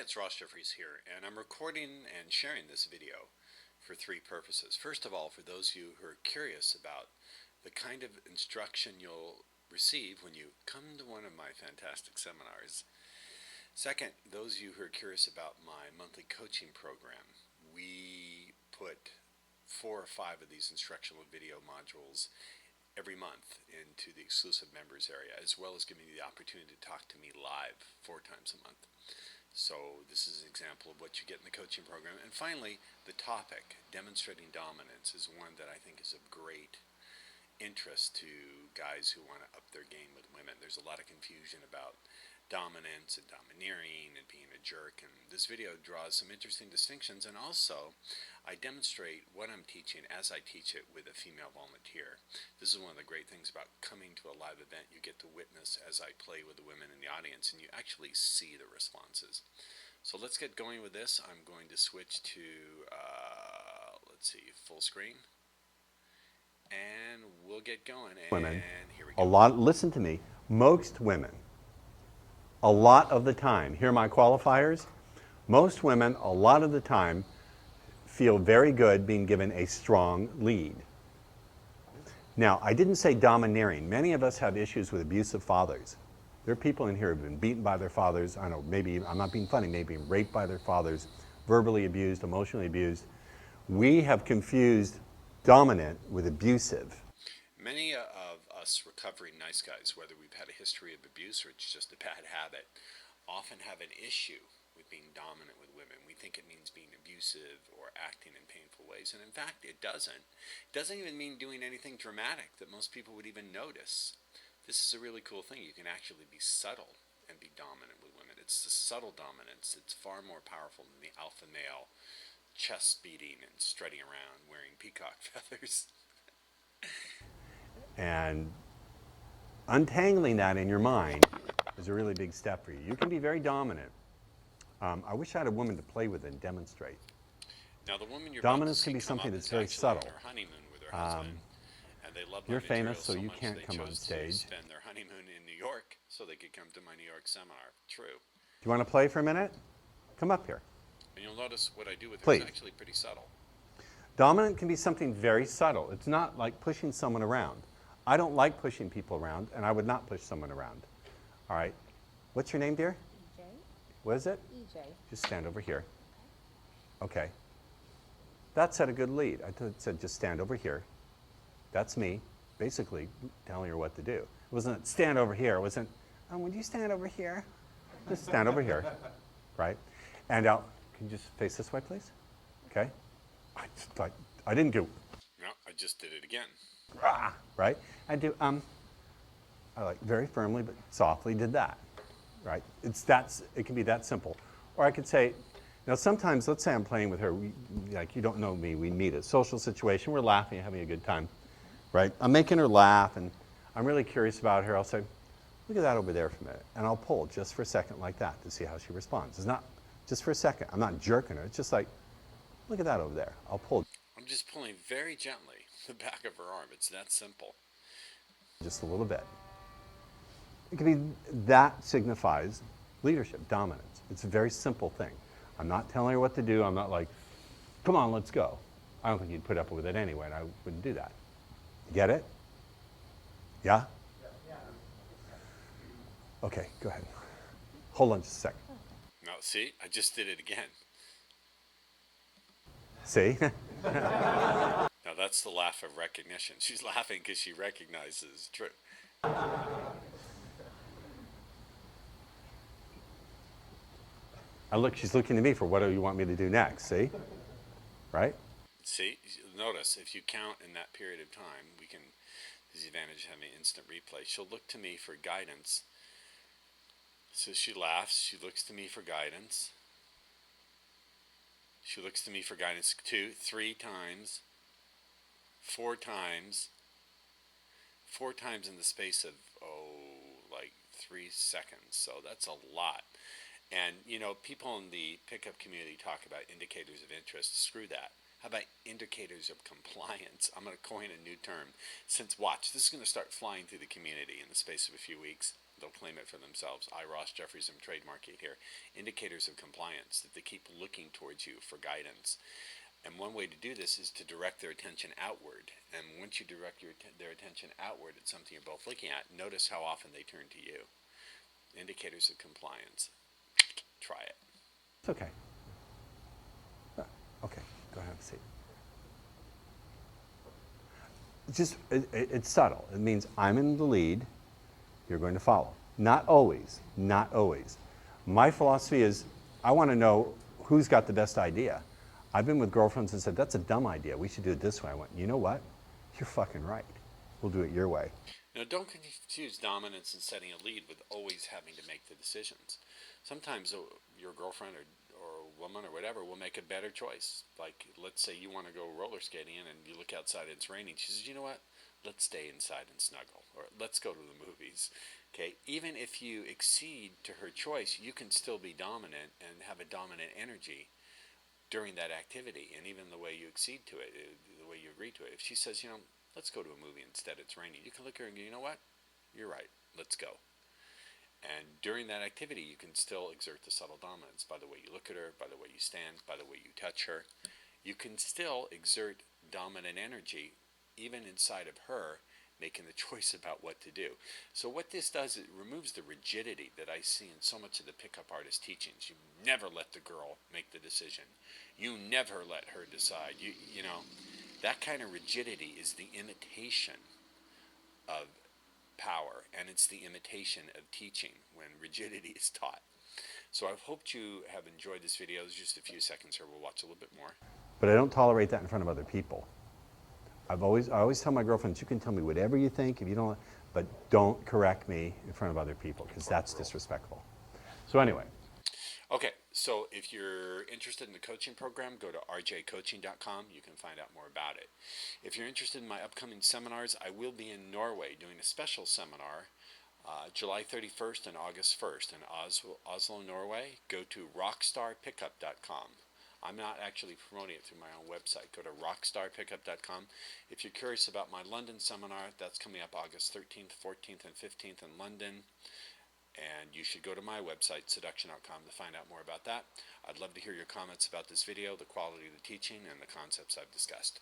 it's Ross Jeffries here, and I'm recording and sharing this video for three purposes. First of all, for those of you who are curious about the kind of instruction you'll receive when you come to one of my fantastic seminars. Second, those of you who are curious about my monthly coaching program. We put 4 or 5 of these instructional video modules every month into the exclusive members area, as well as giving you the opportunity to talk to me live 4 times a month. So this is an example of what you get in the coaching program. And finally, the topic, demonstrating dominance, is one that I think is of great interest to guys who want to up their game with women. There's a lot of confusion about dominance and domineering and being a jerk, and this video draws some interesting distinctions, and also I demonstrate what I'm teaching as I teach it with a female volunteer. This is one of the great things about coming to a live event. You get to witness as I play with the women in the audience, and you actually see the responses. So let's get going with this. I'm going to switch to let's see, full screen, and we'll get going. Women, And here we a go. lot, listen to me, most women, a lot of the time, here are my qualifiers, most women, a lot of the time, feel very good being given a strong lead. Now, I didn't say domineering. Many of us have issues with abusive fathers. There are people in here who have been beaten by their fathers. I know, maybe, I'm not being funny, maybe raped by their fathers, verbally abused, emotionally abused. We have confused dominant with abusive. Many of us recovering nice guys, whether we've had a history of abuse or it's just a bad habit, often have an issue with being dominant with women. We think it means being abusive or acting in painful ways, and in fact it doesn't. It doesn't even mean doing anything dramatic that most people would even notice. This is a really cool thing. You can actually be subtle and be dominant with women. It's the subtle dominance. It's far more powerful than the alpha male chest beating and strutting around wearing peacock feathers. And untangling that in your mind is a really big step for you. You can be very dominant. I wish I had a woman to play with and demonstrate. Now, the woman you're Dominance about to can be see come something up that's is very actually subtle. on her honeymoon with her husband, and they love my You're material famous, so you much can't they come on chose to stage. spend their honeymoon in New York so they could come to my New York seminar. True. Do you want to play for a minute? Come up here. And you'll notice what I do with her Please. is actually pretty subtle. Dominant can be something very subtle. It's not like pushing someone around. I don't like pushing people around, and I would not push someone around. All right. What's your name, dear? EJ. What is it? EJ. Just stand over here. Okay. That set a good lead. I said just stand over here. That's me, basically telling her what to do. It wasn't stand over here. It wasn't, would you stand over here? Just stand over here, right? And can you just face this way, please? Okay. I didn't do, No, I just did it again. right? I do, I like very firmly but softly did that, right? It can be that simple. Or I could say, now sometimes, let's say I'm playing with her, like you don't know me, we meet at a social situation, we're laughing, having a good time, right? I'm making her laugh and I'm really curious about her. I'll say, look at that over there for a minute. And I'll pull just for a second like that to see how she responds. It's not just for a second. I'm not jerking her. It's just like, look at that over there. I'll pull I'm just pulling very gently the back of her arm. It's that simple. just a little bit. It can be, that signifies leadership, dominance. It's a very simple thing. I'm not telling her what to do. I'm not like, come on, let's go. I don't think you'd put up with it anyway, and I wouldn't do that. You get it? Yeah? Okay, go ahead. Hold on just a second. Now, see, I just did it again. See? Now, that's the laugh of recognition. She's laughing because she recognizes true. She's looking to me for what do you want me to do next, see? Right? See, notice if you count in that period of time, there's the advantage of having instant replay. She'll look to me for guidance. So she laughs, she looks to me for guidance. She looks to me for guidance 2, 3 times, 4 times, 4 times in the space of, like 3 seconds. So that's a lot. And, you know, people in the pickup community talk about indicators of interest. Screw that. How about indicators of compliance? I'm going to coin a new term. Watch, this is going to start flying through the community in the space of a few weeks. they'll claim it for themselves. I, Ross Jeffries, am trademarking here. Indicators of compliance, that they keep looking towards you for guidance. And one way to do this is to direct their attention outward. And once you direct their attention outward at something you're both looking at, notice how often they turn to you. Indicators of compliance. Try it. It's okay. Okay, go ahead and see. It's subtle. It means I'm in the lead, you're going to follow. Not always, not always. My philosophy is I want to know who's got the best idea. I've been with girlfriends and said, that's a dumb idea. We should do it this way. I went, you know what? You're fucking right. We'll do it your way. Now, don't confuse dominance and setting a lead with always having to make the decisions. Sometimes your girlfriend or a woman or whatever will make a better choice. Like, let's say you want to go roller skating and you look outside and it's raining. She says, you know what? Let's stay inside and snuggle. Or let's go to the movies. Okay? Even if you accede to her choice, you can still be dominant and have a dominant energy during that activity. And even the way you accede to it, the way you agree to it. If she says, you know, let's go to a movie instead, it's raining, you can look at her and go, you know what? You're right. Let's go. And during that activity, you can still exert the subtle dominance by the way you look at her, by the way you stand, by the way you touch her. You can still exert dominant energy even inside of her, making the choice about what to do. So what this does, it removes the rigidity that I see in so much of the pickup artist teachings. You never let the girl make the decision. You never let her decide. You know, that kind of rigidity is the imitation of power, and it's the imitation of teaching when rigidity is taught. So I've hoped you have enjoyed this video. There's just a few seconds here. We'll watch a little bit more. But I don't tolerate that in front of other people. I always tell my girlfriends, you can tell me whatever you think if you don't, but don't correct me in front of other people because that's disrespectful. So anyway. Okay, so if you're interested in the coaching program, go to rjcoaching.com. You can find out more about it. If you're interested in my upcoming seminars, I will be in Norway doing a special seminar July 31st and August 1st in Oslo, Norway. Go to rockstarpickup.com. I'm not actually promoting it through my own website. Go to rockstarpickup.com. If you're curious about my London seminar, that's coming up August 13th, 14th, and 15th in London. And you should go to my website, seduction.com, to find out more about that. I'd love to hear your comments about this video, the quality of the teaching, and the concepts I've discussed.